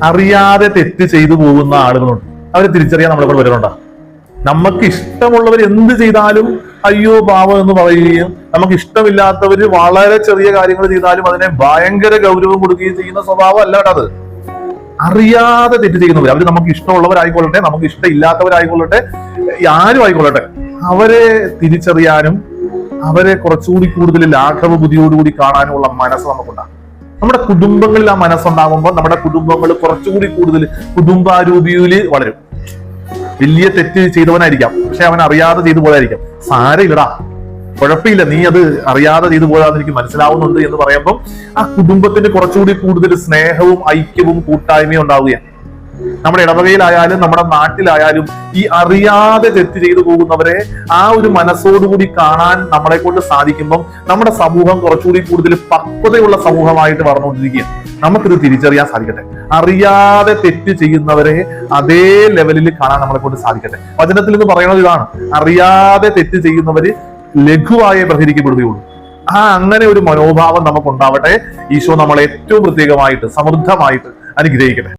അറിയാതെ തെറ്റ് ചെയ്തു പോകുന്ന ആളുകളുണ്ട്. അവരെ തിരിച്ചറിയാൻ നമ്മളെ കൊണ്ട് വരുന്നുണ്ടോ? നമുക്ക് ഇഷ്ടമുള്ളവർ എന്ത് ചെയ്താലും അയ്യോ പാവം എന്ന് പറയുകയും, നമുക്ക് ഇഷ്ടമില്ലാത്തവര് വളരെ ചെറിയ കാര്യങ്ങൾ ചെയ്താലും അതിനെ ഭയങ്കര ഗൗരവം കൊടുക്കുകയും ചെയ്യുന്ന സ്വഭാവം അല്ല അത്. അറിയാതെ തെറ്റ് ചെയ്യുന്നവർ, അവര് നമുക്ക് ഇഷ്ടമുള്ളവരായിക്കൊള്ളട്ടെ, നമുക്ക് ഇഷ്ടമില്ലാത്തവരായിക്കൊള്ളട്ടെ, ആരും ആയിക്കൊള്ളട്ടെ, അവരെ തിരിച്ചറിയാനും അവരെ കുറച്ചുകൂടി കൂടുതൽ ലാഘവ ബുദ്ധിയോടുകൂടി കാണാനുമുള്ള മനസ്സ് നമുക്കുണ്ടാകും. നമ്മുടെ കുടുംബങ്ങളിൽ ആ മനസ്സുണ്ടാകുമ്പോൾ നമ്മുടെ കുടുംബങ്ങൾ കുറച്ചുകൂടി കൂടുതൽ കുടുംബാരൂപിയില് വളരും. വലിയ തെറ്റ് ചെയ്തവനായിരിക്കാം, പക്ഷെ അവൻ അറിയാതെ ചെയ്തു പോയതായിരിക്കാം. സാരമില്ലടാ, കുഴപ്പമില്ല, നീ അത് അറിയാതെ ചെയ്തു പോയാന്ന് എനിക്ക് മനസ്സിലാവുന്നുണ്ട് എന്ന് പറയുമ്പോൾ ആ കുടുംബത്തിന് കുറച്ചുകൂടി കൂടുതൽ സ്നേഹവും ഐക്യവും കൂട്ടായ്മയും ഉണ്ടാവുകയാണ്. നമ്മുടെ ഇടവകയിലായാലും നമ്മുടെ നാട്ടിലായാലും ഈ അറിയാതെ തെറ്റ് ചെയ്തു പോകുന്നവരെ ആ ഒരു മനസ്സോടുകൂടി കാണാൻ നമ്മളെ കൊണ്ട് സാധിക്കുമ്പം നമ്മുടെ സമൂഹം കുറച്ചുകൂടി കൂടുതൽ പക്വതയുള്ള സമൂഹമായിട്ട് വളർന്നുകൊണ്ടിരിക്കുകയാണ്. നമുക്കിത് തിരിച്ചറിയാൻ സാധിക്കട്ടെ. അറിയാതെ തെറ്റ് ചെയ്യുന്നവരെ അതേ ലെവലിൽ കാണാൻ നമ്മളെ കൊണ്ട് സാധിക്കട്ടെ. വചനത്തിൽ നിന്ന് പറയുന്നത് ഇതാണ്: അറിയാതെ തെറ്റ് ചെയ്യുന്നവര് ലഘുവായേ പ്രഹരിക്കപ്പെടുകയുള്ളൂ. അങ്ങനെ ഒരു മനോഭാവം നമുക്കുണ്ടാവട്ടെ. ഈശോ നമ്മളെ ഏറ്റവും പ്രത്യേകമായിട്ട് സമൃദ്ധമായിട്ട് അനുഗ്രഹിക്കട്ടെ.